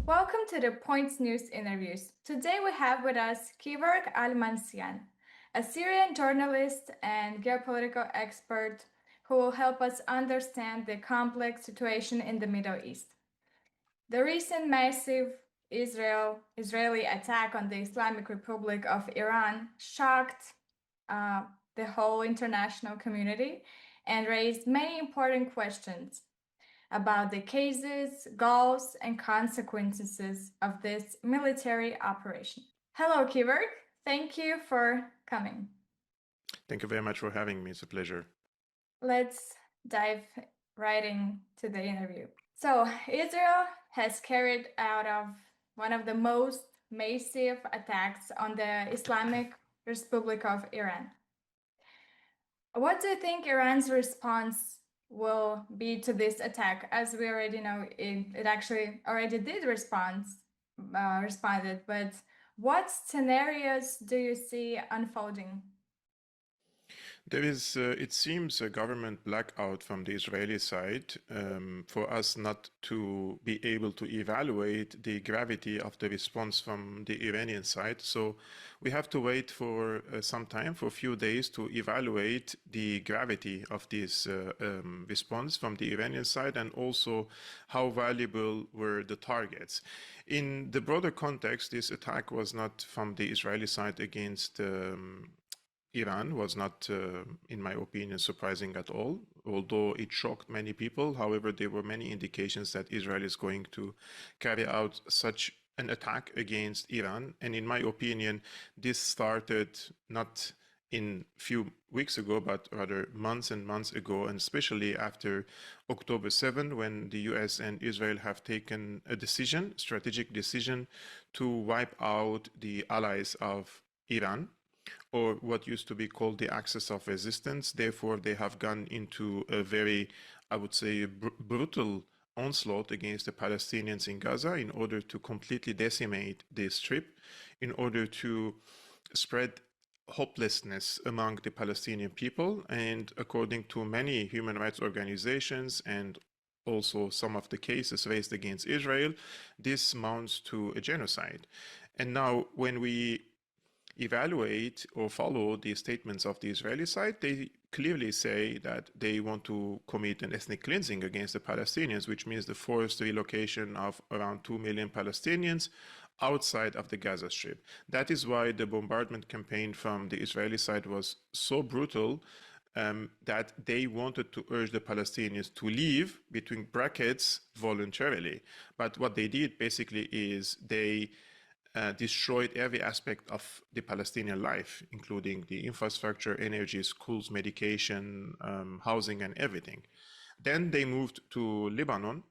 Welcome to the PointSNews interviews. Today we have with us Kevork Almassian, a Syrian journalist and geopolitical expert who will help us understand the complex situation in the Middle East. The recent massive Israeli attack on the Islamic Republic of Iran shocked the whole international community and raised many important questions about the cases, goals, and consequences of this military operation. Hello, Kevork. Thank you for coming. Thank you very much for having me. It's a pleasure. Let's dive right into the interview. So, Israel has carried out one of the most massive attacks on the Islamic Republic of Iran. What do you think Iran's response will be to this attack? As we already know, it actually already did responded, but what scenarios do you see unfolding? There is, it seems, a government blackout from the Israeli side for us not to be able to evaluate the gravity of the response from the Iranian side. So we have to wait for some time, for a few days, to evaluate the gravity of this response from the Iranian side and also how valuable were the targets. In the broader context, this attack was not from the Israeli side against Iran, was not, in my opinion, surprising at all, although it shocked many people. However, there were many indications that Israel is going to carry out such an attack against Iran. And in my opinion, this started not in few weeks ago, but rather months and months ago, and especially after October 7, when the US and Israel have taken a strategic decision, to wipe out the allies of Iran, or what used to be called the axis of resistance. Therefore, they have gone into a very, I would say, brutal onslaught against the Palestinians in Gaza in order to completely decimate this strip, in order to spread hopelessness among the Palestinian people. And according to many human rights organizations and also some of the cases raised against Israel, this amounts to a genocide. And now when we evaluate or follow the statements of the Israeli side, they clearly say that they want to commit an ethnic cleansing against the Palestinians, which means the forced relocation of around 2 million Palestinians outside of the Gaza Strip. That is why the bombardment campaign from the Israeli side was so brutal, that they wanted to urge the Palestinians to leave, between brackets, voluntarily. But what they did basically is they destroyed every aspect of the Palestinian life, including the infrastructure, energy, schools, medication, housing, and everything. Then they moved to Lebanon,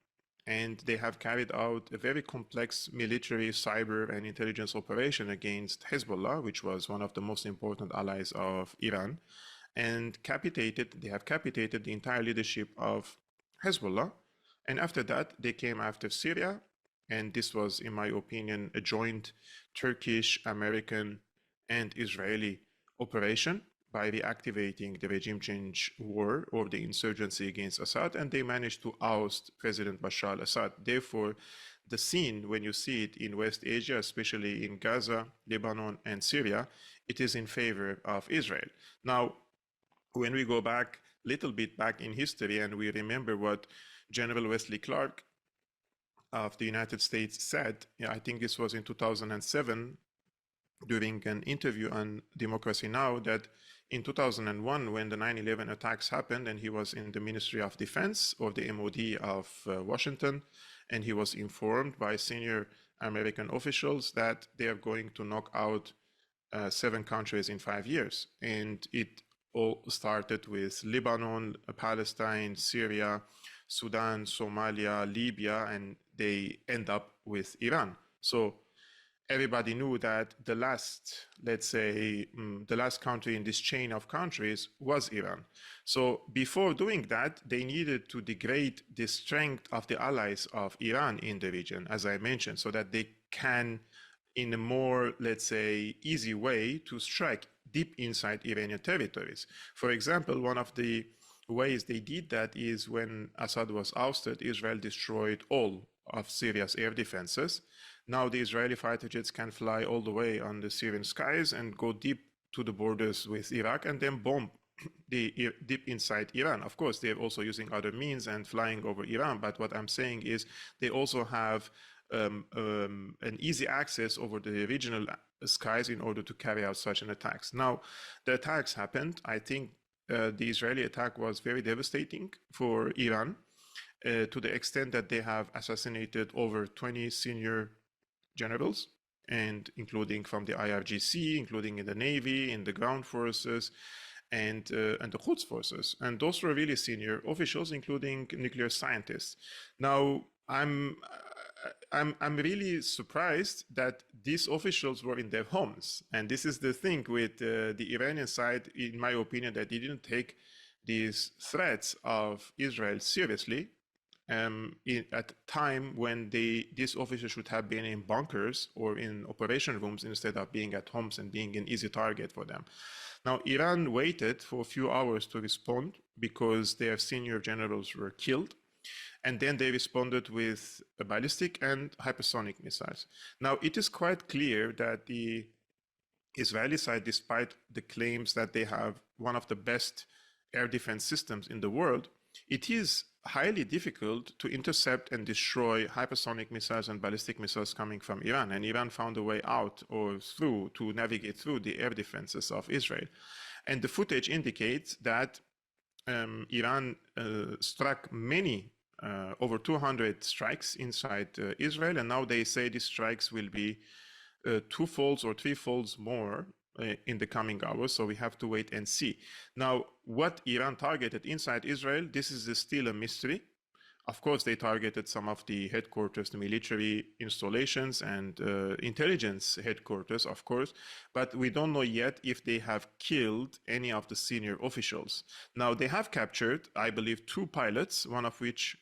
and they have carried out a very complex military, cyber, and intelligence operation against Hezbollah, which was one of the most important allies of Iran, and they have capitated the entire leadership of Hezbollah. And after that, they came after Syria. And this was, in my opinion, a joint Turkish, American, and Israeli operation by reactivating the regime change war or the insurgency against Assad, and they managed to oust President Bashar al-Assad. Therefore, the scene, when you see it in West Asia, especially in Gaza, Lebanon, and Syria, it is in favor of Israel. Now, when we go back a little bit back in history and we remember what General Wesley Clark of the United States said, I think this was in 2007, during an interview on Democracy Now!, that in 2001, when the 9/11 attacks happened, and he was in the Ministry of Defense or the MOD of Washington, and he was informed by senior American officials that they are going to knock out 7 countries in 5 years. And it all started with Lebanon, Palestine, Syria, Sudan, Somalia, Libya, and they end up with Iran. So everybody knew that the last, let's say, the last country in this chain of countries was Iran. So before doing that, they needed to degrade the strength of the allies of Iran in the region, as I mentioned, so that they can, in a more, let's say, easy way, to strike deep inside Iranian territories. For example, one of the ways they did that is when Assad was ousted, Israel destroyed all of Syria's air defenses. Now the Israeli fighter jets can fly all the way on the Syrian skies and go deep to the borders with Iraq and then bomb deep inside Iran. Of course, they're also using other means and flying over Iran. But what I'm saying is they also have an easy access over the regional skies in order to carry out such an attacks. Now, the attacks happened. I think the Israeli attack was very devastating for Iran to the extent that they have assassinated over 20 senior generals, and including from the IRGC, including in the Navy, in the ground forces, and the Quds forces. And those were really senior officials, including nuclear scientists. Now, I'm really surprised that these officials were in their homes. And this is the thing with the Iranian side, in my opinion, that they didn't take these threats of Israel seriously at a time when these officers should have been in bunkers or in operation rooms instead of being at homes and being an easy target for them. Now, Iran waited for a few hours to respond because their senior generals were killed. And then they responded with ballistic and hypersonic missiles. Now, it is quite clear that the Israeli side, despite the claims that they have one of the best air defense systems in the world, it is highly difficult to intercept and destroy hypersonic missiles and ballistic missiles coming from Iran. And Iran found a way out or through to navigate through the air defenses of Israel. And the footage indicates that Iran struck many, over 200 strikes inside Israel. And now they say these strikes will be twofolds or threefolds more in the coming hours, so we have to wait and see. Now, what Iran targeted inside Israel, this is still a mystery. Of course, they targeted some of the headquarters, the military installations and intelligence headquarters, of course, but we don't know yet if they have killed any of the senior officials. Now, they have captured, I believe, 2 pilots, one of which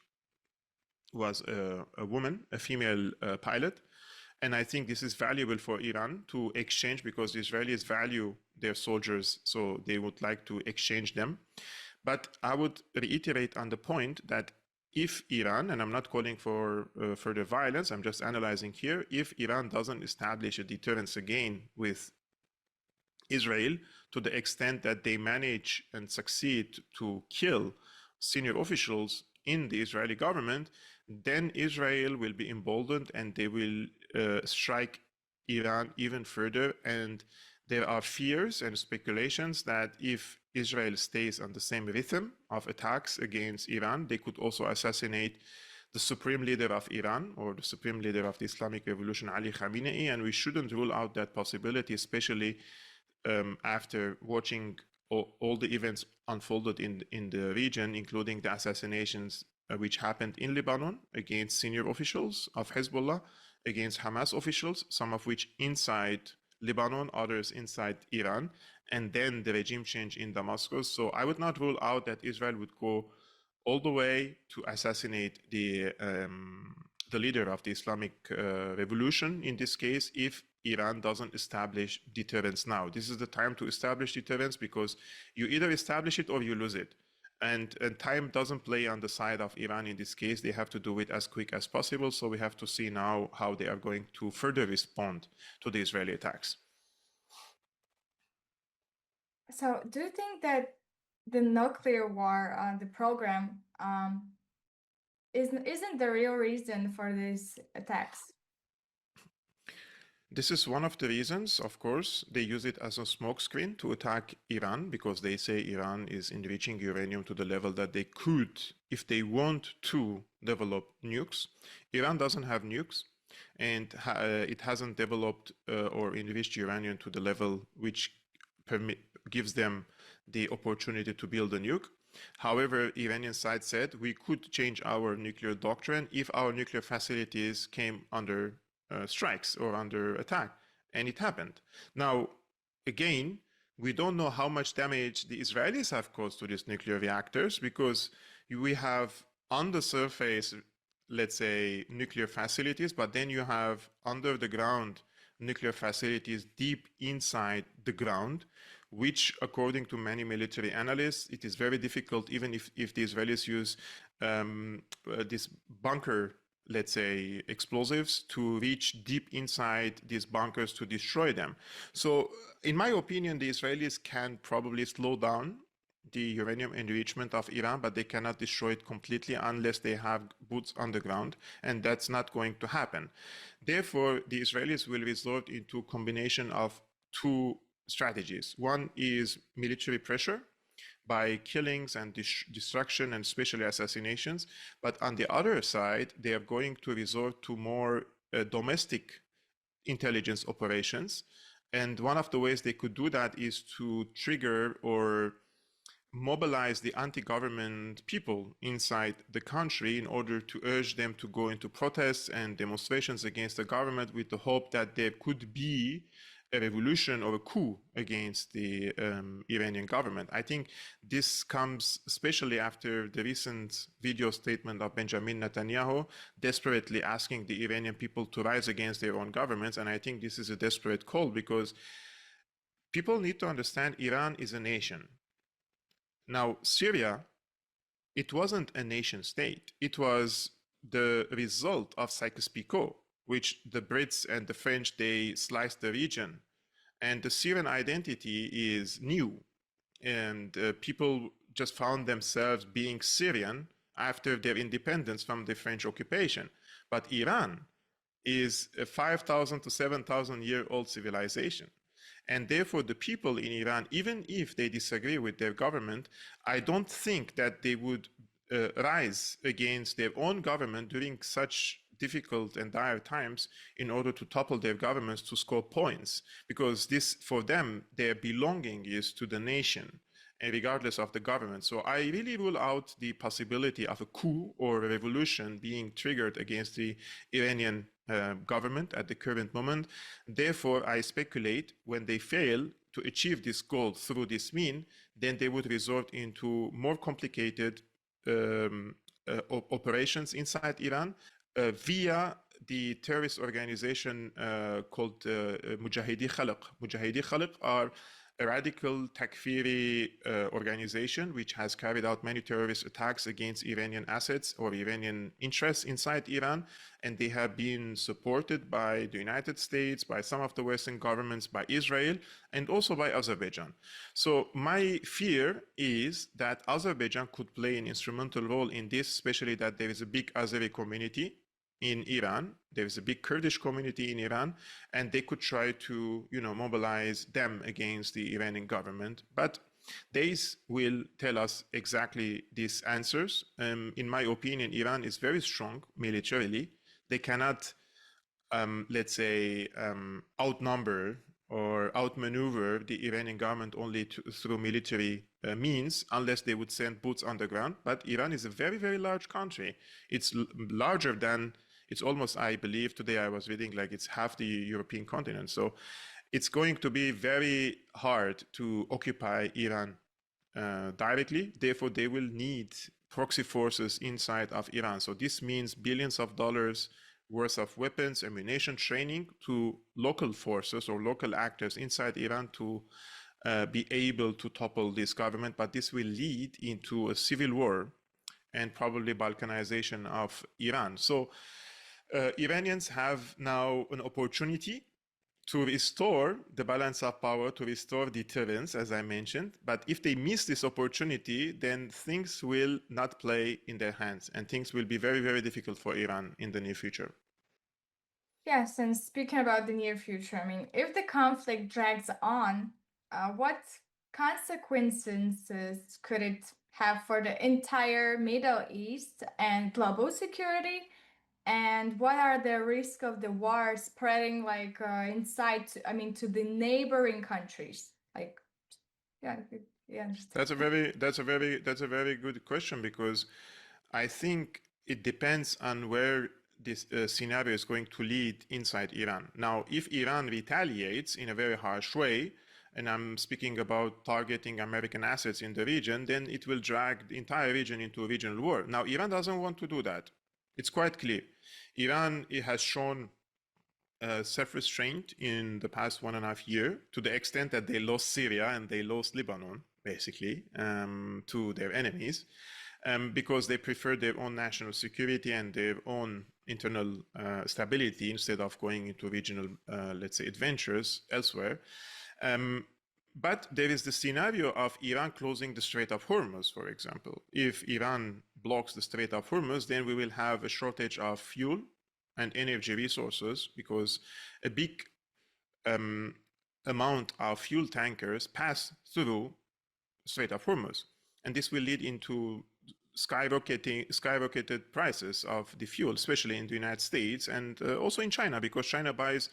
was a woman, a female pilot. And I think this is valuable for Iran to exchange because the Israelis value their soldiers, so they would like to exchange them. But I would reiterate on the point that if Iran, and I'm not calling for further violence, I'm just analyzing here, if Iran doesn't establish a deterrence again with Israel to the extent that they manage and succeed to kill senior officials in the Israeli government, then Israel will be emboldened and they will strike Iran even further. And there are fears and speculations that if Israel stays on the same rhythm of attacks against Iran, they could also assassinate the supreme leader of Iran or the supreme leader of the Islamic Revolution, Ali Khamenei. And we shouldn't rule out that possibility, especially after watching all the events unfolded in the region, including the assassinations which happened in Lebanon against senior officials of Hezbollah, against Hamas officials, some of which inside Lebanon, others inside Iran, and then the regime change in Damascus. So I would not rule out that Israel would go all the way to assassinate the leader of the Islamic Revolution in this case, if Iran doesn't establish deterrence now. This is the time to establish deterrence because you either establish it or you lose it. And time doesn't play on the side of Iran in this case. They have to do it as quick as possible. So we have to see now how they are going to further respond to the Israeli attacks. So, do you think that the nuclear war, the program, isn't the real reason for these attacks? This is one of the reasons, of course. They use it as a smokescreen to attack Iran because they say Iran is enriching uranium to the level that they could, if they want to, develop nukes. Iran doesn't have nukes, and it hasn't developed or enriched uranium to the level which gives them the opportunity to build a nuke. However, Iranian side said we could change our nuclear doctrine if our nuclear facilities came under strikes or under attack, and it happened. Now, again, we don't know how much damage the Israelis have caused to these nuclear reactors because we have on the surface, let's say, nuclear facilities, but then you have under the ground nuclear facilities deep inside the ground, which, according to many military analysts, it is very difficult, even if the Israelis use this bunker let's say, explosives to reach deep inside these bunkers to destroy them. So, in my opinion, the Israelis can probably slow down the uranium enrichment of Iran, but they cannot destroy it completely unless they have boots on the ground, and that's not going to happen. Therefore, the Israelis will resort into a combination of two strategies. One is military pressure by killings and destruction and especially assassinations. But on the other side, they are going to resort to more domestic intelligence operations. And one of the ways they could do that is to trigger or mobilize the anti-government people inside the country in order to urge them to go into protests and demonstrations against the government with the hope that there could be a revolution or a coup against the Iranian government. I think this comes especially after the recent video statement of Benjamin Netanyahu desperately asking the Iranian people to rise against their own governments. And I think this is a desperate call because people need to understand Iran is a nation. Now, Syria, it wasn't a nation state. It was the result of Sykes-Picot, which the Brits and the French, they sliced the region. And the Syrian identity is new. And people just found themselves being Syrian after their independence from the French occupation. But Iran is a 5,000 to 7,000 year old civilization. And therefore, the people in Iran, even if they disagree with their government, I don't think that they would rise against their own government during such difficult and dire times in order to topple their governments to score points. Because this, for them, their belonging is to the nation, and regardless of the government. So I really rule out the possibility of a coup or a revolution being triggered against the Iranian government at the current moment. Therefore, I speculate when they fail to achieve this goal through this mean, then they would resort into more complicated operations inside Iran via the terrorist organization called Mujahidi Khalq. Mujahidi Khalq are a radical Takfiri organization which has carried out many terrorist attacks against Iranian assets or Iranian interests inside Iran, and they have been supported by the United States, by some of the Western governments, by Israel, and also by Azerbaijan. So my fear is that Azerbaijan could play an instrumental role in this, especially that there is a big Azeri community in Iran. There is a big Kurdish community in Iran, and they could try to, mobilize them against the Iranian government. But days will tell us exactly these answers. In my opinion, Iran is very strong militarily. They cannot, let's say, outnumber or outmaneuver the Iranian government only through military means, unless they would send boots on the ground. But Iran is a very, very large country. It's larger than, it's almost, I believe today I was reading, like it's half the European continent. So it's going to be very hard to occupy Iran directly. Therefore, they will need proxy forces inside of Iran. So this means billions of dollars worth of weapons, ammunition, training to local forces or local actors inside Iran to be able to topple this government. But this will lead into a civil war and probably balkanization of Iran. So Iranians have now an opportunity to restore the balance of power, to restore deterrence, as I mentioned. But if they miss this opportunity, then things will not play in their hands, and things will be very, very difficult for Iran in the near future. Yes, and speaking about the near future, I mean, if the conflict drags on, what consequences could it have for the entire Middle East and global security? And what are the risks of the war spreading like inside, to the neighboring countries? Like, yeah, you understand. That's a very good question, because I think it depends on where this scenario is going to lead inside Iran. Now, if Iran retaliates in a very harsh way, and I'm speaking about targeting American assets in the region, then it will drag the entire region into a regional war. Now, Iran doesn't want to do that. It's quite clear. Iran, it has shown self-restraint in the past 1.5 years, to the extent that they lost Syria and they lost Lebanon, basically, to their enemies. because they prefer their own national security and their own internal stability instead of going into regional, let's say, adventures elsewhere. But there is the scenario of Iran closing the Strait of Hormuz, for example. If Iran blocks the Strait of Hormuz, then we will have a shortage of fuel and energy resources, because a big amount of fuel tankers pass through Strait of Hormuz. And this will lead into skyrocketed prices of the fuel, especially in the United States and also in China, because China buys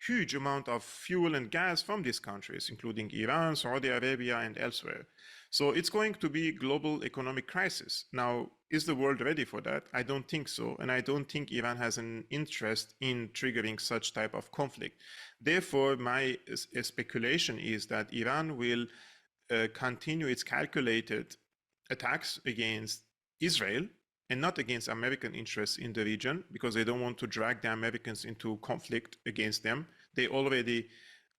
huge amount of fuel and gas from these countries, including Iran, Saudi Arabia, and elsewhere. So it's going to be global economic crisis. Now, is the world ready for that? I don't think so. And I don't think Iran has an interest in triggering such type of conflict. Therefore, my speculation is that Iran will continue its calculated attacks against Israel and not against American interests in the region, because they don't want to drag the Americans into conflict against them. They already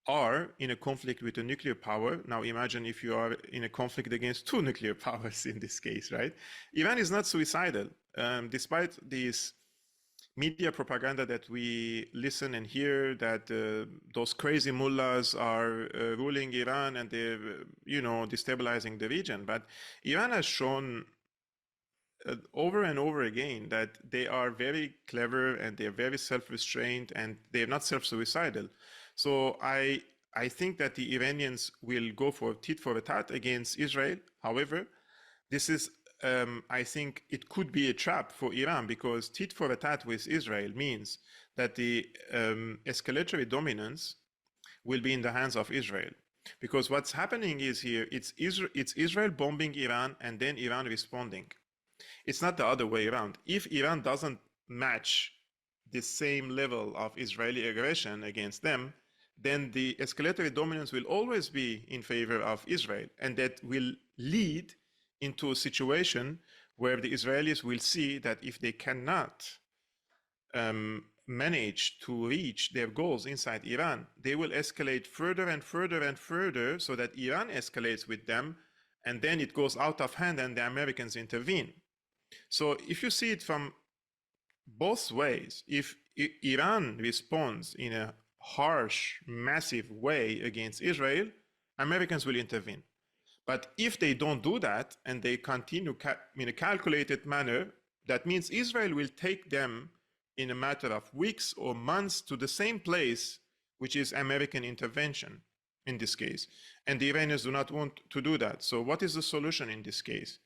are in a conflict with a nuclear power. Now imagine if you are in a conflict against two nuclear powers in this case, right? Iran is not suicidal. Despite this media propaganda that we listen and hear, that those crazy mullahs are ruling Iran and they're, destabilizing the region. But Iran has shown over and over again that they are very clever and they're very self-restrained and they're not self-suicidal. So I think that the Iranians will go for tit for tat against Israel. However, this is, I think it could be a trap for Iran, because tit for tat with Israel means that the escalatory dominance will be in the hands of Israel. Because what's happening is here, it's Israel bombing Iran and then Iran responding. It's not the other way around. If Iran doesn't match the same level of Israeli aggression against them, then the escalatory dominance will always be in favor of Israel. And that will lead into a situation where the Israelis will see that if they cannot manage to reach their goals inside Iran, they will escalate further and further and further, so that Iran escalates with them, and then it goes out of hand and the Americans intervene. So if you see it from both ways, if Iran responds in a harsh, massive way against Israel, Americans will intervene. But if they don't do that and they continue in a calculated manner, that means Israel will take them in a matter of weeks or months to the same place, which is American intervention in this case. And the Iranians do not want to do that. So what is the solution in this case?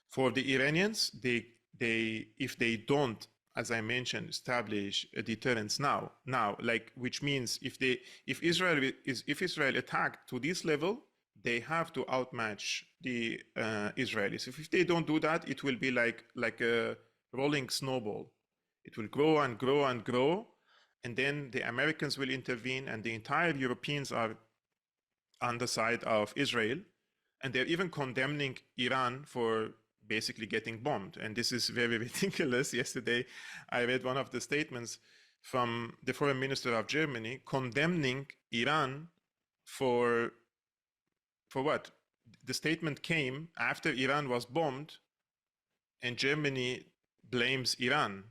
For the Iranians, if they don't, as I mentioned, establish a deterrence now, like, which means if Israel attacked to this level, they have to outmatch the Israelis. If they don't do that, it will be like a rolling snowball. It will grow and grow and grow, and then the Americans will intervene, and the entire Europeans are on the side of Israel, and they're even condemning Iran for basically getting bombed. And this is very ridiculous. Yesterday, I read one of the statements from the foreign minister of Germany condemning Iran for what? The statement came after Iran was bombed, and Germany blames Iran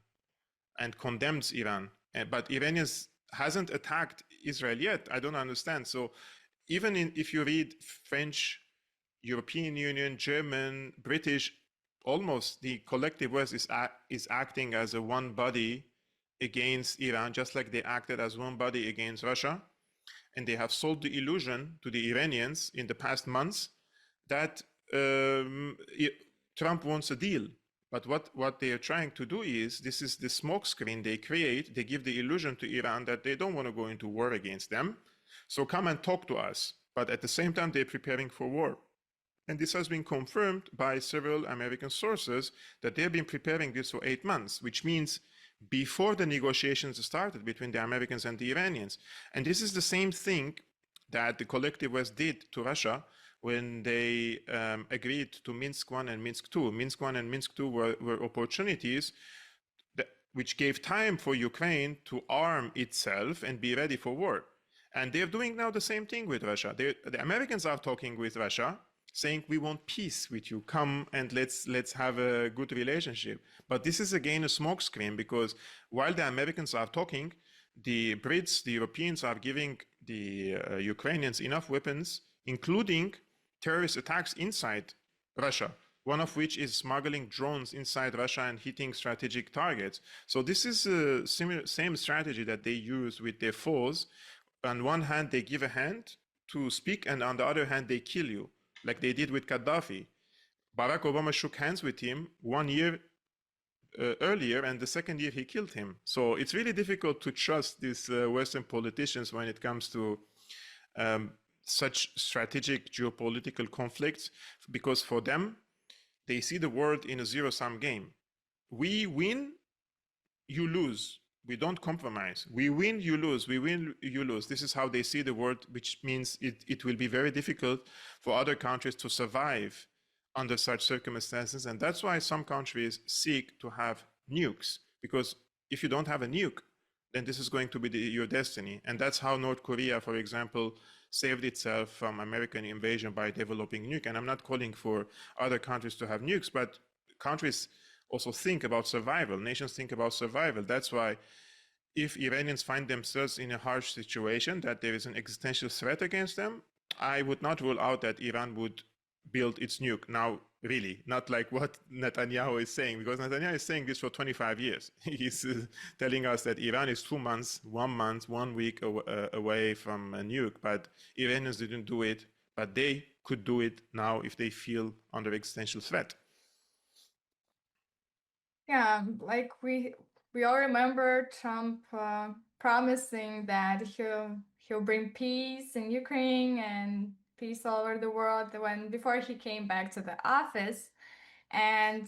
and condemns Iran. But Iranians hasn't attacked Israel yet. I don't understand. So even if you read French, European Union, German, British, almost the collective West is acting as a one body against Iran, just like they acted as one body against Russia. And they have sold the illusion to the Iranians in the past months that Trump wants a deal. But what they are trying to do is, this is the smokescreen they create. They give the illusion to Iran that they don't want to go into war against them. So come and talk to us. But at the same time, they're preparing for war. And this has been confirmed by several American sources that they've been preparing this for 8 months, which means before the negotiations started between the Americans and the Iranians. And this is the same thing that the collective West did to Russia when they agreed to Minsk I and Minsk II. Minsk I and Minsk II were opportunities which gave time for Ukraine to arm itself and be ready for war. And they're doing now the same thing with Russia. The Americans are talking with Russia, saying we want peace with you. Come and let's have a good relationship. But this is again a smokescreen, because while the Americans are talking, the Brits, the Europeans are giving the Ukrainians enough weapons, including terrorist attacks inside Russia, one of which is smuggling drones inside Russia and hitting strategic targets. So this is a same strategy that they use with their foes. On one hand, they give a hand to speak, and on the other hand, they kill you, like they did with Gaddafi. Barack Obama shook hands with him 1 year earlier, and the second year he killed him. So it's really difficult to trust these Western politicians when it comes to such strategic geopolitical conflicts, because for them, they see the world in a zero-sum game. We win, you lose. We don't compromise. We win, you lose. We win, you lose. This is how they see the world, which means it will be very difficult for other countries to survive under such circumstances. And that's why some countries seek to have nukes, because if you don't have a nuke, then this is going to be your destiny. And that's how North Korea, for example, saved itself from American invasion by developing nuke. And I'm not calling for other countries to have nukes, but countries also think about survival. Nations think about survival. That's why if Iranians find themselves in a harsh situation, that there is an existential threat against them, I would not rule out that Iran would build its nuke. Now, really, not like what Netanyahu is saying, because Netanyahu is saying this for 25 years. He's telling us that Iran is 2 months, 1 month, 1 week away from a nuke, but Iranians didn't do it, but they could do it now if they feel under existential threat. Yeah, like we all remember Trump promising that he'll bring peace in Ukraine and peace all over the world before he came back to the office, and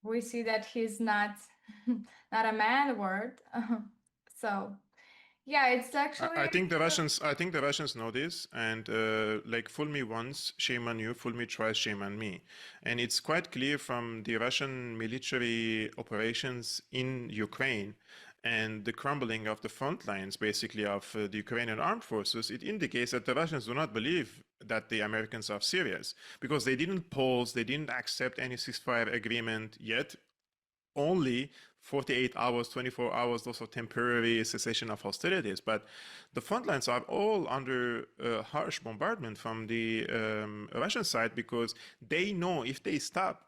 we see that he's not not a man word. So yeah, it's actually I think the Russians know this, and like fool me once, shame on you. Fool me twice, shame on me. And it's quite clear from the Russian military operations in Ukraine and the crumbling of the front lines, basically of the Ukrainian armed forces. It indicates that the Russians do not believe that the Americans are serious, because they didn't pause, they didn't accept any ceasefire agreement yet. Only 48 hours, 24 hours, those are temporary cessation of hostilities. But the front lines are all under harsh bombardment from the Russian side, because they know if they stop,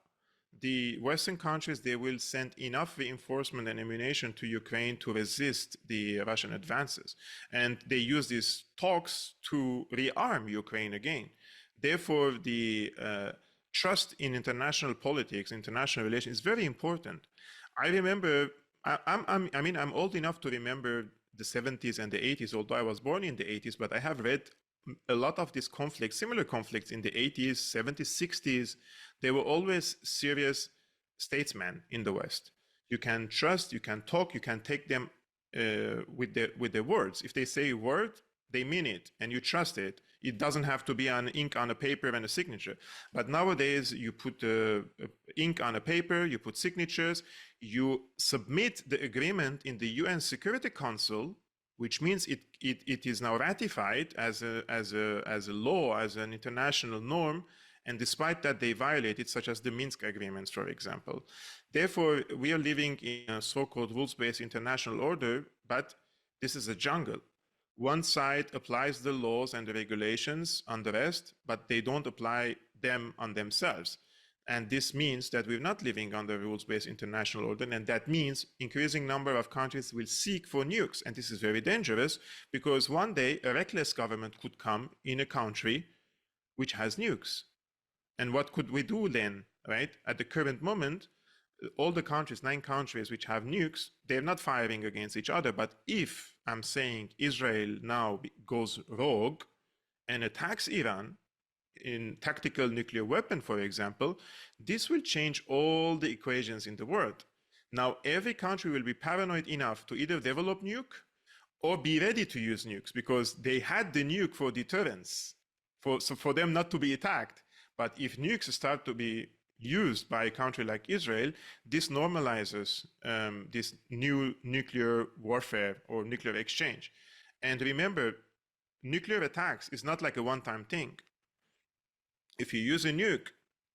the Western countries, they will send enough reinforcement and ammunition to Ukraine to resist the Russian advances. And they use these talks to rearm Ukraine again. Therefore, the trust in international politics, international relations is very important. I remember, I'm old enough to remember the 70s and the 80s, although I was born in the 80s, but I have read a lot of these conflicts, similar conflicts in the 80s, 70s, 60s. They were always serious statesmen in the West. You can trust, you can talk, you can take them with their words. If they say a word, they mean it, and you trust it. It doesn't have to be an ink on a paper and a signature. But nowadays, you put ink on a paper, you put signatures, you submit the agreement in the UN Security Council, which means it is now ratified as a law, as an international norm. And despite that, they violate it, such as the Minsk agreements, for example. Therefore, we are living in a so-called rules-based international order, but this is a jungle. One side applies the laws and the regulations on the rest, but they don't apply them on themselves. And this means that we're not living under rules-based international order, and that means increasing number of countries will seek for nukes. And this is very dangerous, because one day a reckless government could come in a country which has nukes. And what could we do then, right? At the current moment, all the countries, 9 countries which have nukes, they're not firing against each other. But if I'm saying Israel now goes rogue and attacks Iran in tactical nuclear weapon, for example, this will change all the equations in the world. Now, every country will be paranoid enough to either develop nuke or be ready to use nukes, because they had the nuke for deterrence, for them not to be attacked. But if nukes start to be used by a country like Israel, this normalizes this new nuclear warfare or nuclear exchange. And remember, nuclear attacks is not like a one-time thing. If you use a nuke,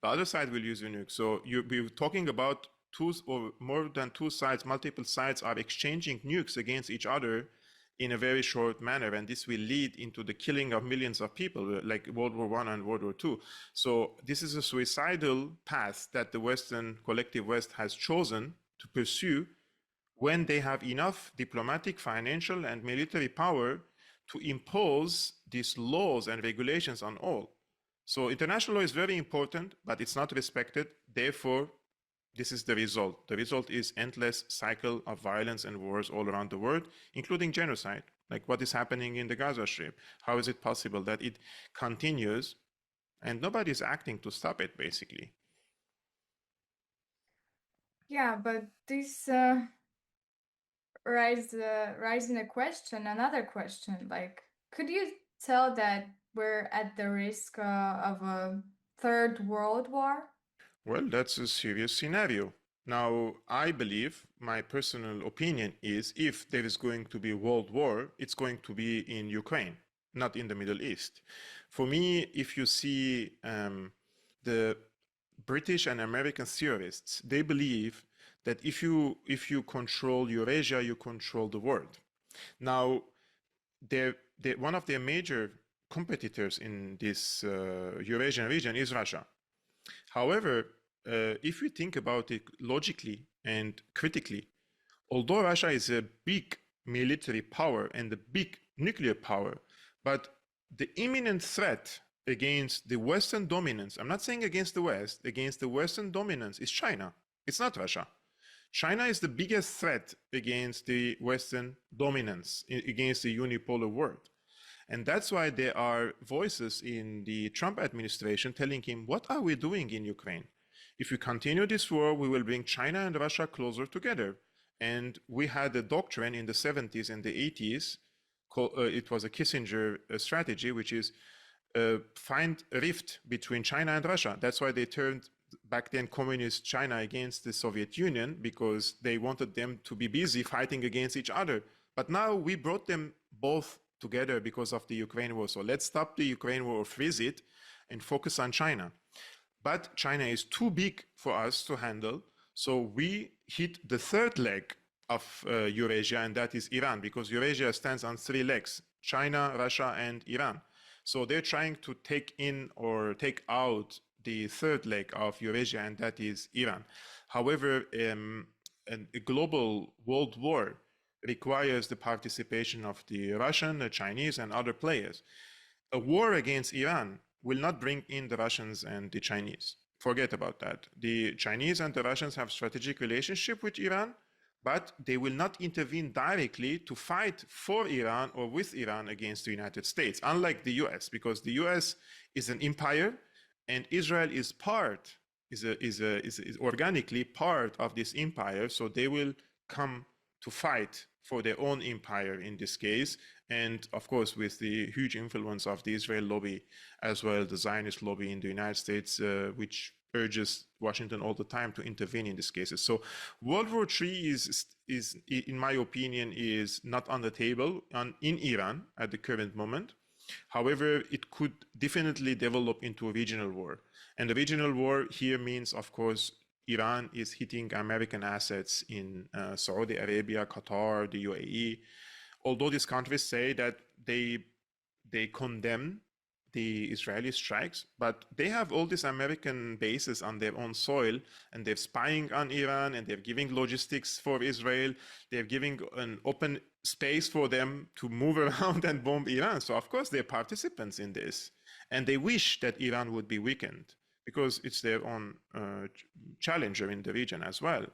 the other side will use a nuke. So we're talking about two or more than two sides, multiple sides are exchanging nukes against each other in a very short manner, and this will lead into the killing of millions of people, like World War I and World War II. So this is a suicidal path that the Western collective West has chosen to pursue when they have enough diplomatic, financial, and military power to impose these laws and regulations on all. So international law is very important, but it's not respected. Therefore, this is the result. The result is endless cycle of violence and wars all around the world, including genocide, like what is happening in the Gaza Strip. How is it possible that it continues and nobody is acting to stop it, basically? Yeah, but this raising a question, another question. Like, could you tell that we're at the risk of a third world war? Well, that's a serious scenario. Now, I believe, my personal opinion is if there is going to be a world war, it's going to be in Ukraine, not in the Middle East. For me, if you see the British and American theorists, they believe that if you control Eurasia, you control the world. Now, one of their major competitors in this Eurasian region is Russia. However, if we think about it logically and critically, although Russia is a big military power and a big nuclear power, but the imminent threat against the Western dominance, I'm not saying against the West, against the Western dominance is China. It's not Russia. China is the biggest threat against the Western dominance, against the unipolar world. And that's why there are voices in the Trump administration telling him, what are we doing in Ukraine? If we continue this war, we will bring China and Russia closer together. And we had a doctrine in the 70s and the 80s, it was a Kissinger strategy, which is find a rift between China and Russia. That's why they turned back then communist China against the Soviet Union, because they wanted them to be busy fighting against each other. But now we brought them both together because of the Ukraine war. So let's stop the Ukraine war, freeze it, and focus on China. But China is too big for us to handle. So we hit the third leg of Eurasia, and that is Iran, because Eurasia stands on three legs: China, Russia, and Iran. So they're trying to take in or take out the third leg of Eurasia, and that is Iran. However, a global world war requires the participation of the Russian, the Chinese, and other players. A war against Iran will not bring in the Russians and the Chinese. Forget about that. The Chinese and the Russians have strategic relationship with Iran, but they will not intervene directly to fight for Iran or with Iran against the United States, unlike the US, because the US is an empire and Israel is organically part of this empire, so they will come to fight for their own empire in this case, and of course with the huge influence of the Israel lobby as well, the Zionist lobby in the United States, which urges Washington all the time to intervene in these cases. So World War III is in my opinion, is not on the table in Iran at the current moment. However, it could definitely develop into a regional war. And the regional war here means, of course, Iran is hitting American assets in Saudi Arabia, Qatar, the UAE. Although these countries say that they condemn the Israeli strikes, but they have all these American bases on their own soil, and they're spying on Iran, and they're giving logistics for Israel. They're giving an open space for them to move around and bomb Iran. So of course they're participants in this, and they wish that Iran would be weakened because it's their own challenger in the region as well.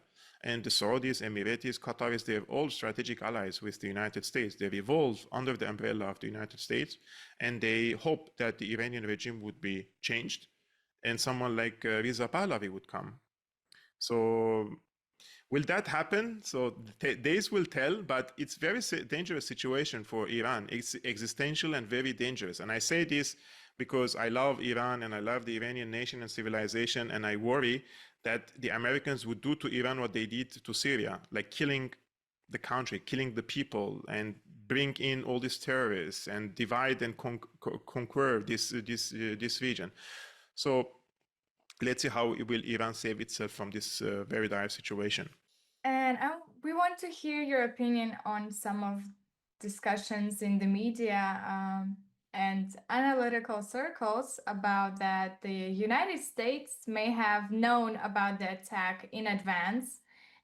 And the Saudis, Emiratis, Qataris, they're all strategic allies with the United States. They revolve under the umbrella of the United States, and they hope that the Iranian regime would be changed and someone like Reza Pahlavi would come. So will that happen? So days will tell, but it's a very dangerous situation for Iran. It's existential and very dangerous. And I say this because I love Iran and I love the Iranian nation and civilization, and I worry that the Americans would do to Iran what they did to Syria, like killing the country, killing the people, and bring in all these terrorists and divide and conquer this region. So let's see how will Iran save itself from this very dire situation. And we want to hear your opinion on some of discussions in the media and analytical circles about that the United States may have known about the attack in advance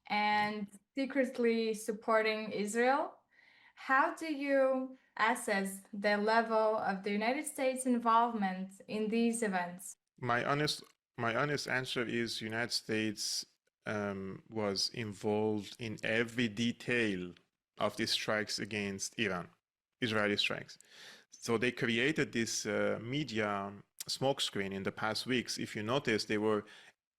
and secretly supporting Israel. How do you assess the level of the United States involvement in these events? My honest my honest answer is United States was involved in every detail of the strikes against Iran, Israeli strikes. So they created this media smokescreen in the past weeks. If you notice, there were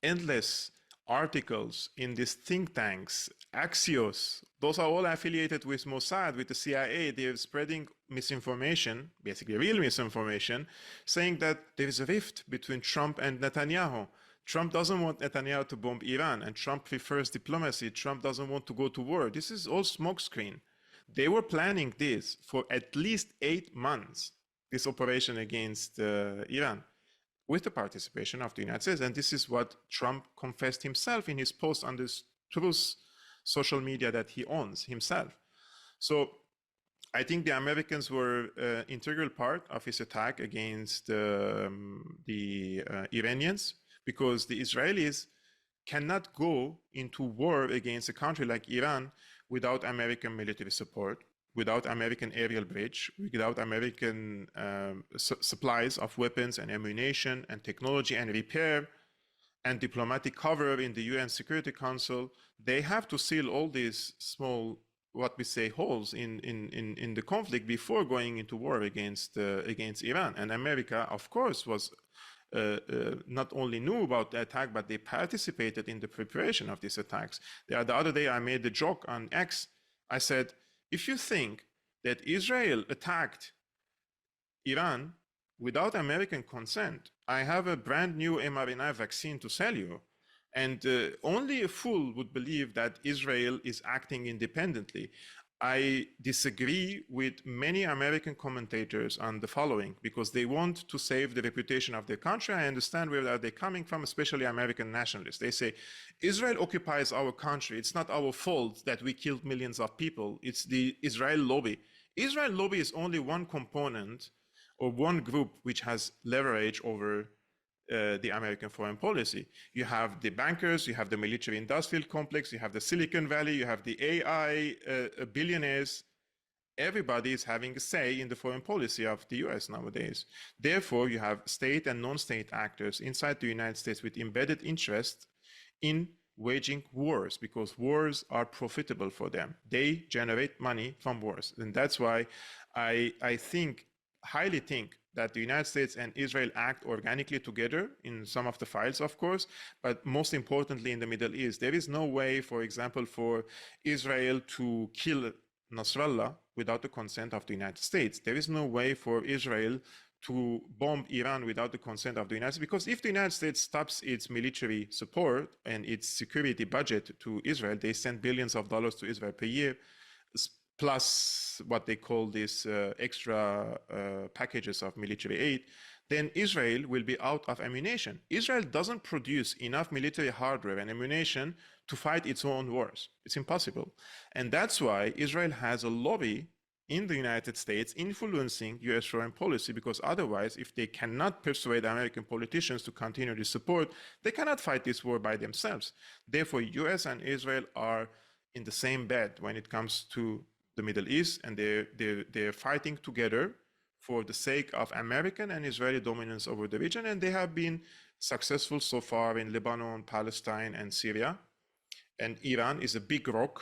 endless articles in these think tanks, Axios. Those are all affiliated with Mossad, with the CIA. They're spreading misinformation, basically real misinformation, saying that there is a rift between Trump and Netanyahu. Trump doesn't want Netanyahu to bomb Iran, and Trump prefers diplomacy. Trump doesn't want to go to war. This is all smokescreen. They were planning this for at least 8 months, this operation against Iran, with the participation of the United States. And this is what Trump confessed himself in his post on this Truth social media that he owns himself. So I think the Americans were an integral part of his attack against the Iranians, because the Israelis cannot go into war against a country like Iran without American military support, without American aerial bridge, without American supplies of weapons and ammunition and technology and repair and diplomatic cover in the UN Security Council. They have to seal all these small, what we say, holes in the conflict before going into war against Iran. And America, of course, was not only knew about the attack, but they participated in the preparation of these attacks. The other day, I made the joke on X. I said, if you think that Israel attacked Iran without American consent, I have a brand new mRNA vaccine to sell you. And only a fool would believe that Israel is acting independently. I disagree with many American commentators on the following, because they want to save the reputation of their country. I understand where they're coming from, especially American nationalists. They say, Israel occupies our country. It's not our fault that we killed millions of people. It's the Israel lobby. Israel lobby is only one component or one group which has leverage over the American foreign policy. You have the bankers, you have the military industrial complex, you have the Silicon Valley, you have the AI billionaires. Everybody is having a say in the foreign policy of the US nowadays. Therefore, you have state and non-state actors inside the United States with embedded interest in waging wars, because wars are profitable for them. They generate money from wars. And that's why I highly think that the United States and Israel act organically together in some of the files, of course, but most importantly in the Middle East. There is no way, for example, for Israel to kill Nasrallah without the consent of the United States. There is no way for Israel to bomb Iran without the consent of the United States, because if the United States stops its military support and its security budget to Israel, they send billions of dollars to Israel per year, plus what they call these extra packages of military aid, then Israel will be out of ammunition. Israel doesn't produce enough military hardware and ammunition to fight its own wars. It's impossible. And that's why Israel has a lobby in the United States influencing US foreign policy, because otherwise, if they cannot persuade American politicians to continue the support, they cannot fight this war by themselves. Therefore, US and Israel are in the same bed when it comes to the Middle East, and they're fighting together for the sake of American and Israeli dominance over the region, and they have been successful so far in Lebanon, Palestine, and Syria. And Iran is a big rock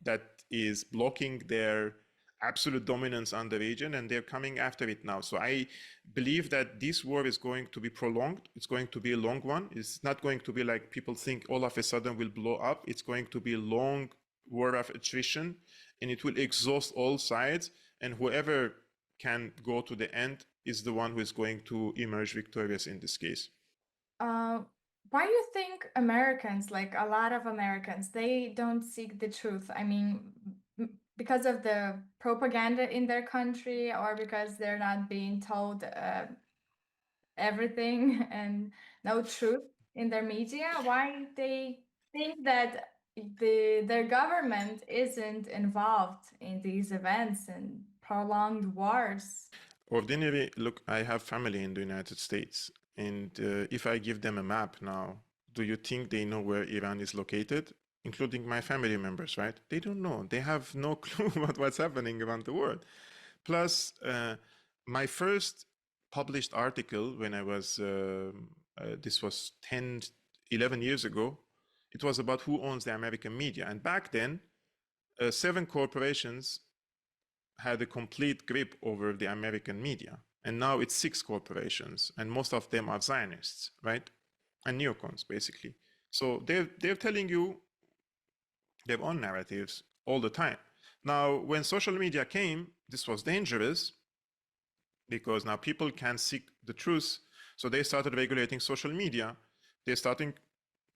that is blocking their absolute dominance on the region, and they're coming after it now. So I believe that this war is going to be prolonged. It's going to be a long one. It's not going to be like people think all of a sudden will blow up. It's going to be a long war of attrition, and it will exhaust all sides, and whoever can go to the end is the one who is going to emerge victorious in this case. Why do you think Americans, like a lot of Americans, they don't seek the truth? I mean, because of the propaganda in their country, or because they're not being told everything and no truth in their media, why they think that their government isn't involved in these events and prolonged wars. Ordinary, look, I have family in the United States, and if I give them a map now, do you think they know where Iran is located? Including my family members, right? They don't know. They have no clue about what's happening around the world. Plus, my first published article when I was, this was 10, 11 years ago, it was about who owns the American media. And back then, 7 corporations had a complete grip over the American media. And now it's 6 corporations, and most of them are Zionists, right? And neocons, basically. So they're telling you their own narratives all the time. Now, when social media came, this was dangerous because now people can seek the truth. So they started regulating social media. They're starting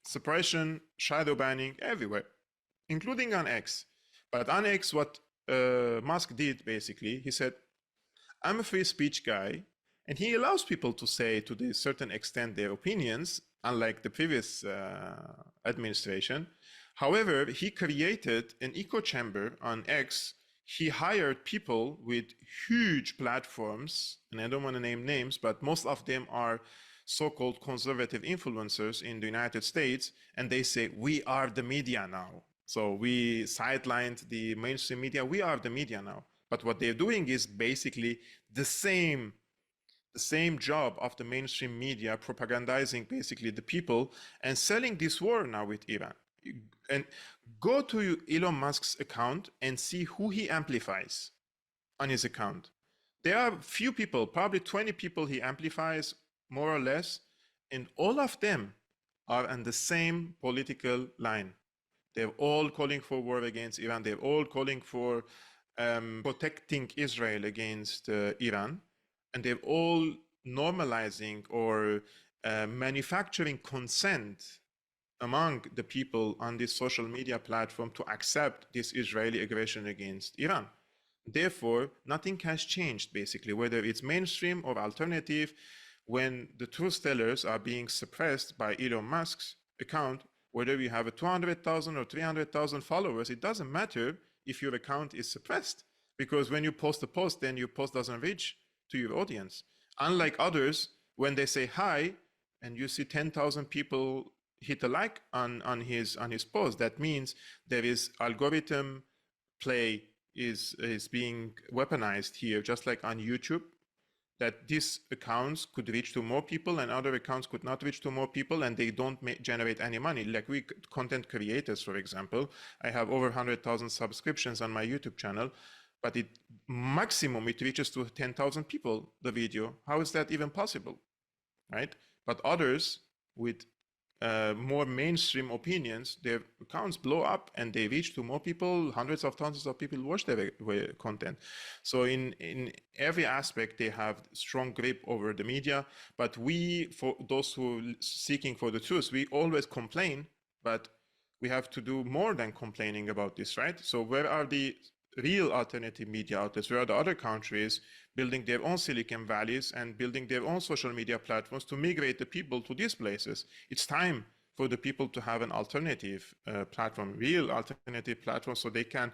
suppression, shadow banning everywhere, including on X. But on X, what Musk did basically, he said, I'm a free speech guy, and he allows people to say to a certain extent their opinions, unlike the previous administration. However, he created an echo chamber on X. He hired people with huge platforms, and I don't want to name names, but most of them are so-called conservative influencers in the United States, and they say, we are the media now. So we sidelined the mainstream media. We are the media now. But what they're doing is basically the same job of the mainstream media, propagandizing basically the people and selling this war now with Iran. And go to Elon Musk's account and see who he amplifies on his account. There are few people, probably 20 people he amplifies, more or less, and all of them are on the same political line. They're all calling for war against Iran. They're all calling for protecting Israel against Iran. And they're all normalizing or manufacturing consent among the people on this social media platform to accept this Israeli aggression against Iran. Therefore, nothing has changed, basically, whether it's mainstream or alternative. When the truth tellers are being suppressed by Elon Musk's account, whether you have a 200,000 or 300,000 followers, it doesn't matter if your account is suppressed, because when you post a post, then your post doesn't reach to your audience. Unlike others, when they say hi and you see 10,000 people hit a like on his post, that means there is algorithm play is being weaponized here, just like on YouTube, that these accounts could reach to more people and other accounts could not reach to more people, and they don't generate any money. Like we content creators, for example, I have over 100,000 subscriptions on my YouTube channel, but it maximum it reaches to 10,000 people, the video. How is that even possible, right? But others with more mainstream opinions, their accounts blow up and they reach to more people. Hundreds of thousands of people watch their content. So in every aspect, they have strong grip over the media. But we, for those who are seeking for the truth, we always complain, but we have to do more than complaining about this, right? So where are the real alternative media outlets? Where are the other countries building their own Silicon Valleys and building their own social media platforms to migrate the people to these places? It's time for the people to have an alternative platform, real alternative platform, so they can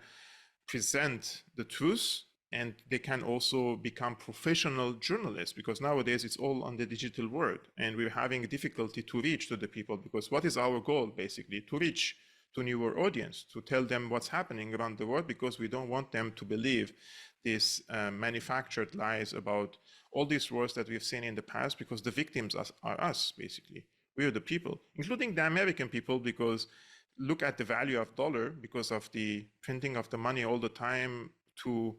present the truth and they can also become professional journalists, because nowadays it's all on the digital world and we're having difficulty to reach to the people, because what is our goal? Basically to reach to newer audience, to tell them what's happening around the world, because we don't want them to believe these manufactured lies about all these wars that we've seen in the past, because the victims are us, basically. We are the people, including the American people, because look at the value of dollar because of the printing of the money all the time to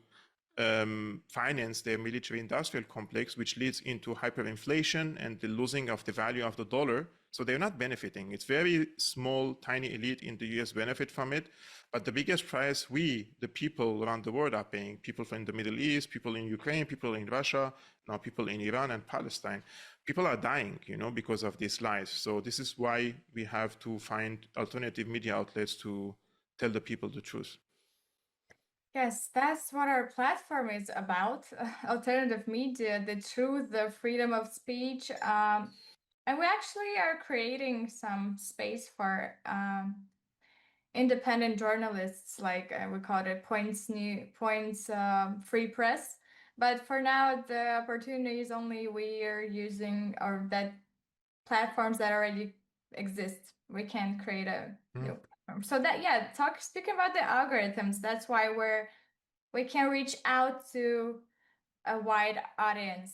finance their military industrial complex, which leads into hyperinflation and the losing of the value of the dollar. So they're not benefiting. It's very small, tiny elite in the US benefit from it. But the biggest price we, the people around the world, are paying, people from the Middle East, people in Ukraine, people in Russia, now people in Iran and Palestine. People are dying, because of these lies. So this is why we have to find alternative media outlets to tell the people the truth. Yes, that's what our platform is about. Alternative media, the truth, the freedom of speech. And we actually are creating some space for independent journalists, like we call it Points Free Press. But for now, the opportunity is only we are using or that platforms that already exist. We can create a Mm. new platform. So that yeah, speaking about the algorithms, that's why we can reach out to a wide audience,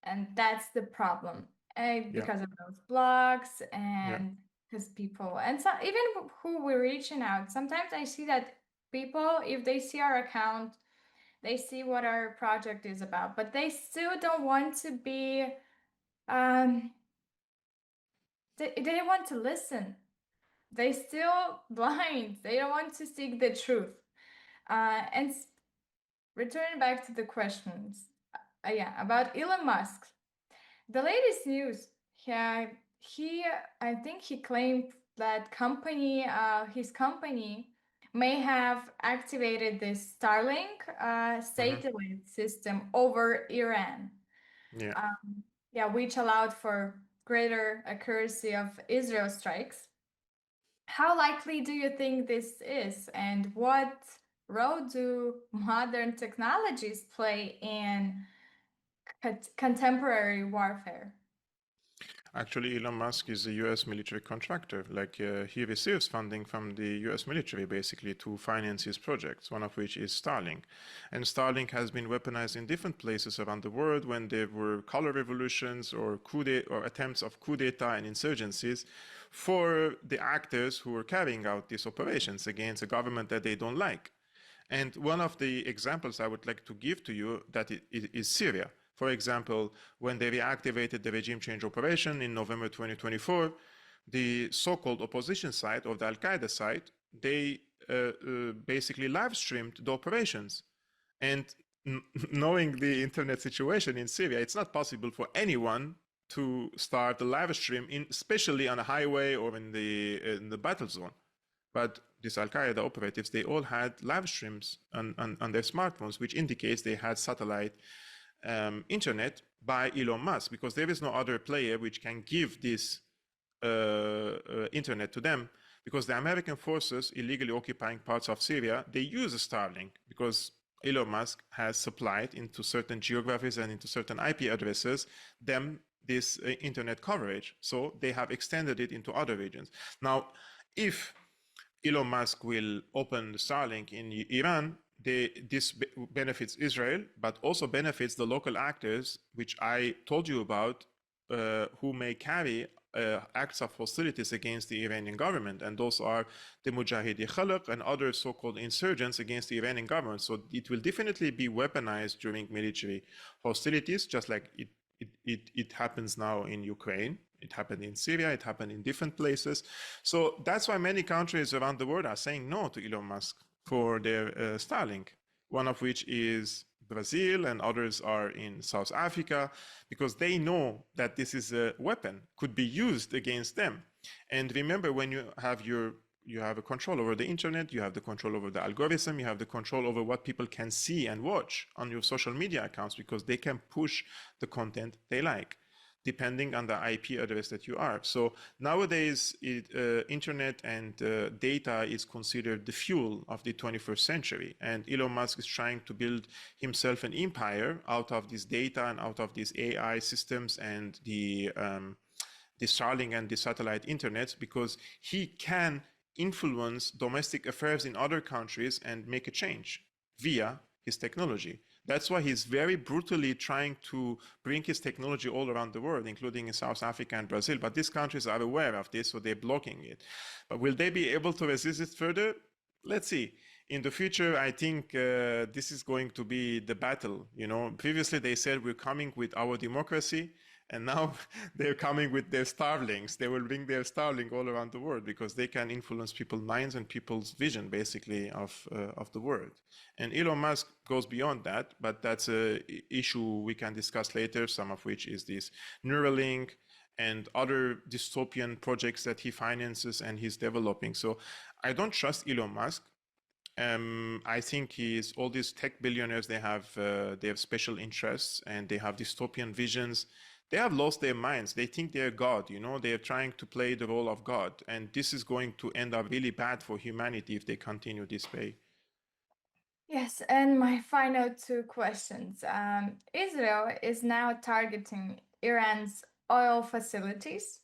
and that's the problem. Yeah, Because of those blogs yeah. and because people and so even who we're reaching out, sometimes I see that people, if they see our account, they see what our project is about, but they still don't want to be um they don't want to listen. They still blind. They don't want to seek the truth. And returning back to the questions, yeah, about Elon Musk. The latest news, yeah, he, I think he claimed that his company may have activated this Starlink Hmm. satellite system over Iran. Yeah. Yeah, which allowed for greater accuracy of Israel strikes. How likely do you think this is, and what role do modern technologies play in contemporary warfare? Actually, Elon Musk is a US military contractor. He receives funding from the US military basically to finance his projects, one of which is Starlink. And Starlink has been weaponized in different places around the world when there were color revolutions or or attempts of coup d'etat and insurgencies for the actors who were carrying out these operations against a government that they don't like. And one of the examples I would like to give to you that is Syria. For example, when they reactivated the regime change operation in November 2024, the so-called opposition side or the Al-Qaeda side, they basically live streamed the operations. And knowing the internet situation in Syria, it's not possible for anyone to start a live stream, especially on a highway or in the battle zone. But these Al Qaeda operatives, they all had live streams on their smartphones, which indicates they had satellite internet by Elon Musk, because there is no other player which can give this internet to them. Because the American forces illegally occupying parts of Syria, they use Starlink because Elon Musk has supplied into certain geographies and into certain IP addresses them this internet coverage. So they have extended it into other regions. Now, if Elon Musk will open Starlink in Iran, this benefits Israel, but also benefits the local actors, which I told you about, who may carry acts of hostilities against the Iranian government. And those are the Mujahidi Khalq and other so-called insurgents against the Iranian government. So it will definitely be weaponized during military hostilities, just like it happens now in Ukraine. It happened in Syria. It happened in different places. So that's why many countries around the world are saying no to Elon Musk for their Starlink, one of which is Brazil and others are in South Africa, because they know that this is a weapon, could be used against them. And remember, when you have a control over the internet, you have the control over the algorithm, you have the control over what people can see and watch on your social media accounts, because they can push the content they like depending on the IP address that you are. So nowadays, internet and data is considered the fuel of the 21st century. And Elon Musk is trying to build himself an empire out of this data and out of these AI systems and the Starlink and the satellite internet, because he can influence domestic affairs in other countries and make a change via his technology. That's why he's very brutally trying to bring his technology all around the world, including in South Africa and Brazil. But these countries are aware of this, so they're blocking it. But will they be able to resist it further? Let's see. In the future, I think this is going to be the battle. You know, previously they said we're coming with our democracy, and now they're coming with their Starlinks. They will bring their Starlink all around the world because they can influence people's minds and people's vision, basically, of the world. And Elon Musk goes beyond that, but that's a issue we can discuss later, some of which is this Neuralink and other dystopian projects that he finances and he's developing. So I don't trust Elon Musk. I think all these tech billionaires, they have special interests and they have dystopian visions. They have lost their minds. They think they're God, you know, they're trying to play the role of God. And this is going to end up really bad for humanity if they continue this way. Yes, and my final two questions. Israel is now targeting Iran's oil facilities.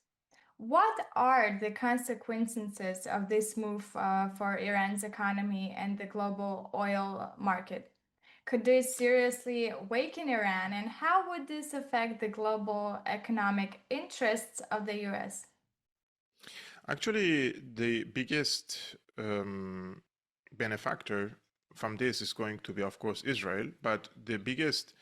What are the consequences of this move for Iran's economy and the global oil market? Could this seriously weaken Iran, and how would this affect the global economic interests of the US? Actually, the biggest benefactor from this is going to be, of course, Israel, but the biggest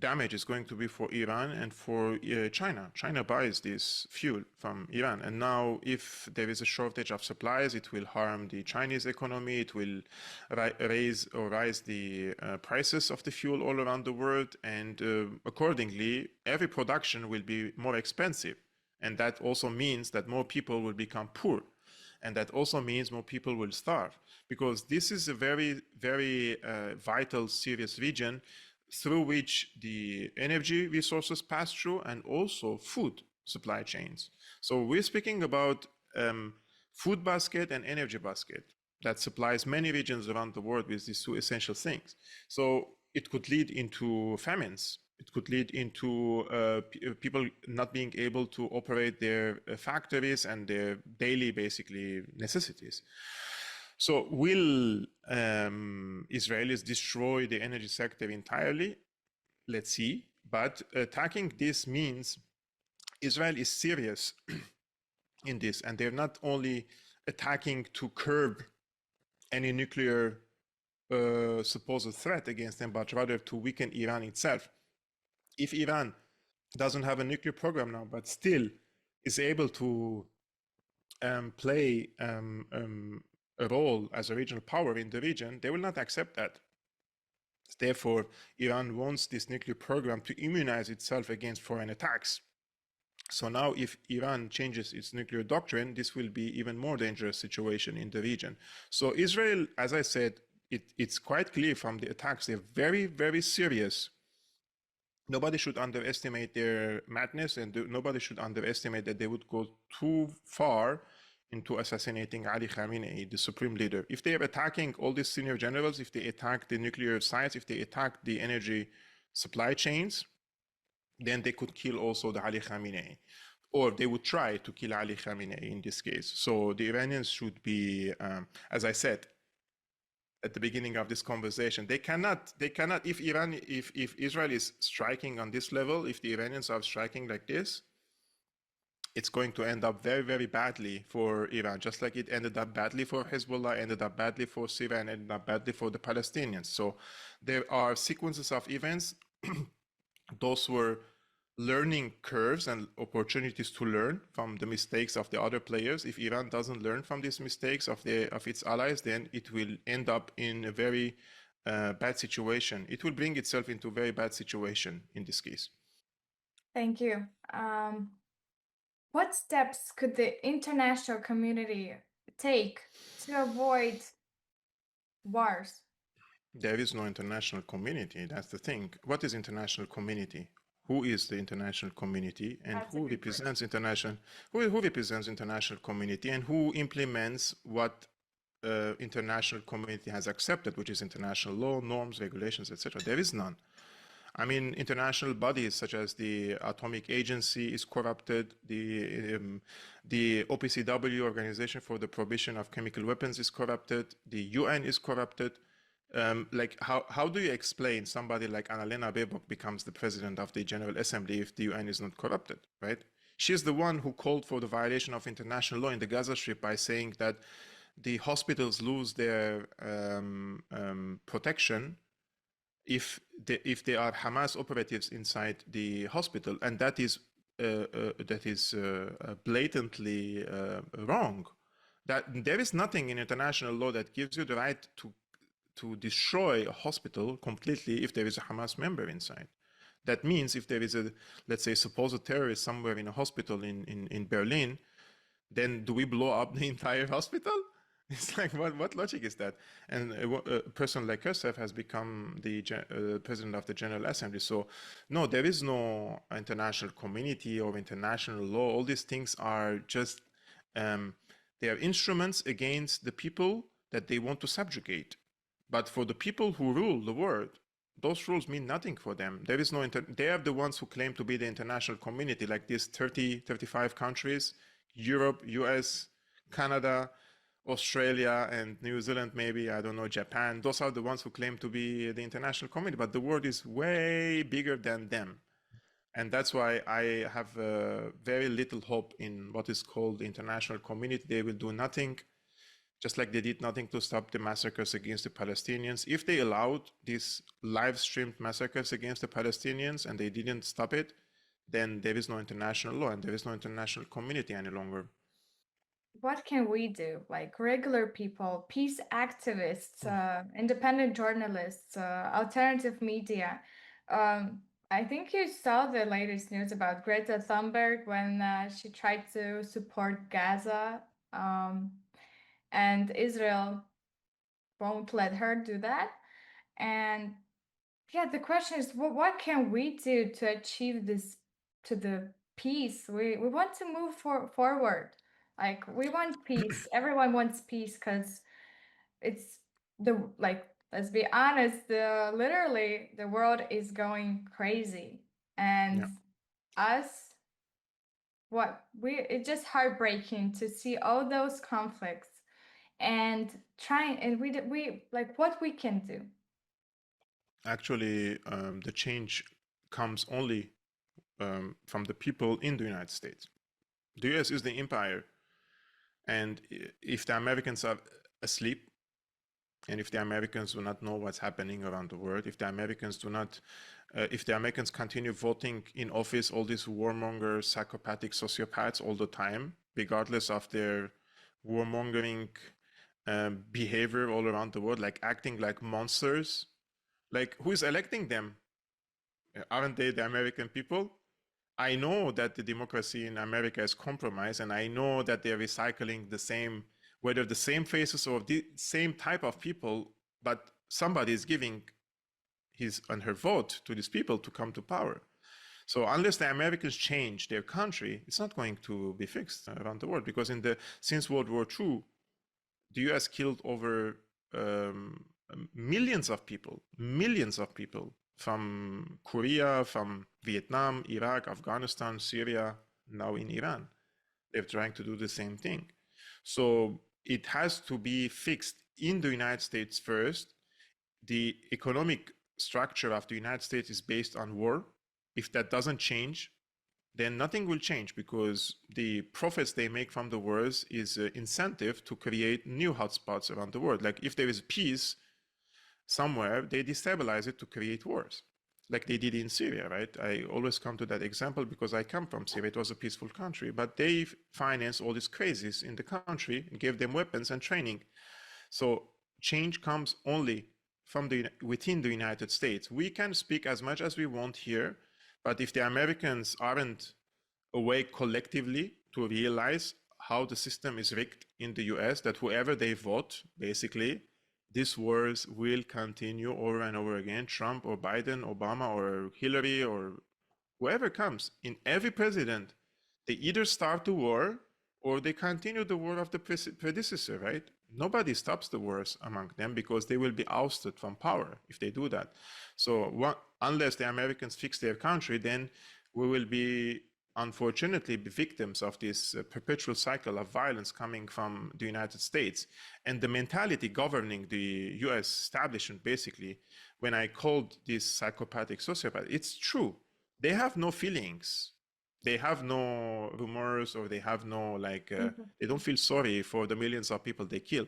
damage is going to be for Iran and for China. China buys this fuel from Iran. And now, if there is a shortage of supplies, it will harm the Chinese economy. It will rise the prices of the fuel all around the world. And accordingly, every production will be more expensive. And that also means that more people will become poor. And that also means more people will starve, because this is a very, very vital, serious region through which the energy resources pass through and also food supply chains. So we're speaking about food basket and energy basket that supplies many regions around the world with these two essential things. So it could lead into famines. It could lead into people not being able to operate their factories and their daily, basically, necessities. So will Israelis destroy the energy sector entirely? Let's see. But attacking this means Israel is serious in this, and they're not only attacking to curb any nuclear supposed threat against them, but rather to weaken Iran itself. If Iran doesn't have a nuclear program now, but still is able to play a role as a regional power in the region, they will not accept that. Therefore, Iran wants this nuclear program to immunize itself against foreign attacks. So now, if Iran changes its nuclear doctrine, this will be even more dangerous situation in the region. So Israel, as I said, it's quite clear from the attacks, they're very, very serious. Nobody should underestimate their madness, and nobody should underestimate that they would go too far into assassinating Ali Khamenei, the supreme leader. If they are attacking all these senior generals, if they attack the nuclear sites, if they attack the energy supply chains, then they could kill also the Ali Khamenei, or they would try to kill Ali Khamenei in this case. So the Iranians should be, as I said at the beginning of this conversation, they cannot, if Israel is striking on this level, if the Iranians are striking like this, it's going to end up very, very badly for Iran, just like it ended up badly for Hezbollah, ended up badly for Syria, and ended up badly for the Palestinians. So there are sequences of events. Those were learning curves and opportunities to learn from the mistakes of the other players. If Iran doesn't learn from these mistakes of its allies, then it will end up in a very bad situation. It will bring itself into a very bad situation in this case. Thank you. What steps could the international community take to avoid wars? There is no international community. That's the thing. What is international community? Who is the international community, and That's a who good word. represents who represents international community, and who implements what international community has accepted, which is international law, norms, regulations, etc. There is none. I mean, international bodies such as the Atomic Agency is corrupted. The OPCW, Organization for the Prohibition of Chemical Weapons, is corrupted. The UN is corrupted. Like, how do you explain somebody like Annalena Baerbock becomes the president of the General Assembly if the UN is not corrupted, right? She's the one who called for the violation of international law in the Gaza Strip by saying that the hospitals lose their protection if they are Hamas operatives inside the hospital, and that is blatantly wrong. That there is nothing in international law that gives you the right to destroy a hospital completely if there is a Hamas member inside. That means if there is a, let's say, supposed terrorist somewhere in a hospital in Berlin, then do we blow up the entire hospital? It's like, what logic is that? And a person like herself has become the president of the General Assembly. So, no, there is no international community or international law. All these things are just, um, they are instruments against the people that they want to subjugate. But for the people who rule the world, those rules mean nothing for them. There is no, they are the ones who claim to be the international community, like these 30, 35 countries, Europe, US, Canada, Australia and New Zealand, maybe, I don't know, Japan. Those are the ones who claim to be the international community, but the world is way bigger than them. And that's why I have very little hope in what is called the international community. They will do nothing, just like they did nothing to stop the massacres against the Palestinians. If they allowed these live streamed massacres against the Palestinians and they didn't stop it, then there is no international law and there is no international community any longer. What can we do? Like regular people, peace activists, independent journalists, alternative media. I think you saw the latest news about Greta Thunberg when she tried to support Gaza, and Israel won't let her do that. And yeah, the question is, what can we do to achieve this, to the peace? We want to move forward. Like we want peace. Everyone wants peace because it's the like. Let's be honest. The literally the world is going crazy, and Yeah. us, what we it's just heartbreaking to see all those conflicts and trying and we like what we can do. Actually, the change comes only from the people in the United States. The US is the empire. And if the Americans are asleep, and if the Americans do not know what's happening around the world, if the Americans do not, if the Americans continue voting in office all these warmongers, psychopathic sociopaths all the time, regardless of their warmongering behavior all around the world, like acting like monsters, like who is electing them? Aren't they the American people? I know that the democracy in America is compromised, and I know that they're recycling the same, whether the same faces or the same type of people, but somebody is giving his and her vote to these people to come to power. So unless the Americans change their country, it's not going to be fixed around the world, because since World War II, the US killed over um, millions of people from Korea, from Vietnam, Iraq, Afghanistan, Syria, now in Iran. They're trying to do the same thing. So it has to be fixed in the United States first. The economic structure of the United States is based on war. If that doesn't change, then nothing will change, because the profits they make from the wars is incentive to create new hotspots around the world. Like if there is peace somewhere, they destabilize it to create wars, like they did in Syria, right? I always come to that example because I come from Syria. It was a peaceful country, but they financed all these crazies in the country and gave them weapons and training. So change comes only from within the United States. We can speak as much as we want here, but if the Americans aren't awake collectively to realize how the system is rigged in the US, that whoever they vote, basically, these wars will continue over and over again. Trump or Biden, Obama or Hillary or whoever comes, in every president, they either start the war or they continue the war of the predecessor, right? Nobody stops the wars among them, because they will be ousted from power if they do that. So unless the Americans fix their country, then we will be, unfortunately, be victims of this perpetual cycle of violence coming from the United States. And the mentality governing the US establishment, basically, when I called this psychopathic sociopath, it's true. They have no feelings. They have no remorse, or they have no, like, they don't feel sorry for the millions of people they kill.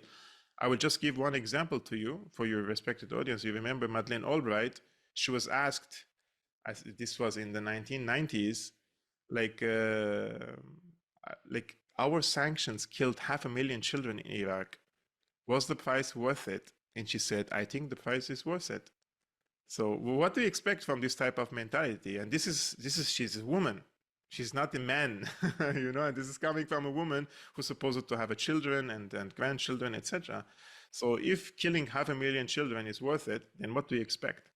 I will just give one example to you for your respected audience. You remember Madeleine Albright? She was asked, this was in the 1990s, like our sanctions killed 500,000 children in Iraq. Was the price worth it? And she said, I think the price is worth it. So what do you expect from this type of mentality? And this is she's a woman. She's not a man, and this is coming from a woman who's supposed to have a children and grandchildren, etc. So if killing 500,000 children is worth it, then what do you expect?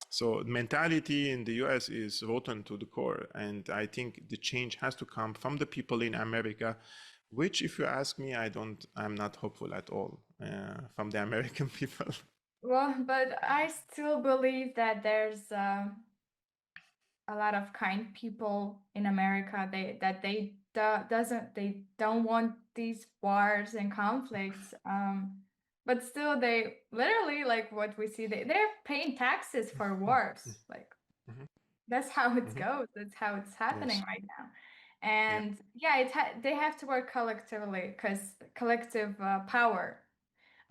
So mentality in the US is rotten to the core. And I think the change has to come from the people in America, which, if you ask me, I'm not hopeful at all from the American people. Well, but I still believe that there's a lot of kind people in America. They don't want these wars and conflicts. But still, they literally, like what we see, they're paying taxes for wars. Like Mhm, that's how it mhm. goes. That's how it's happening Yes. right now. Yeah. And yeah, they have to work collectively because collective power.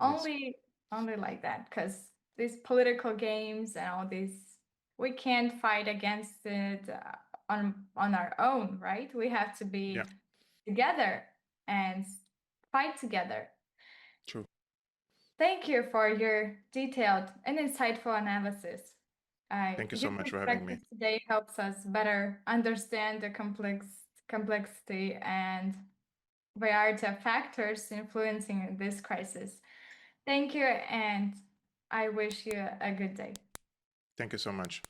Yes. Only only like that, because these political games and all these, we can't fight against it on our own, right? We have to Yeah. be together and fight together. True. Thank you for your detailed and insightful analysis. Thank you so Your much for having me. perspective today helps us better understand the complexity and variety of factors influencing this crisis. Thank you, and I wish you a good day. Thank you so much.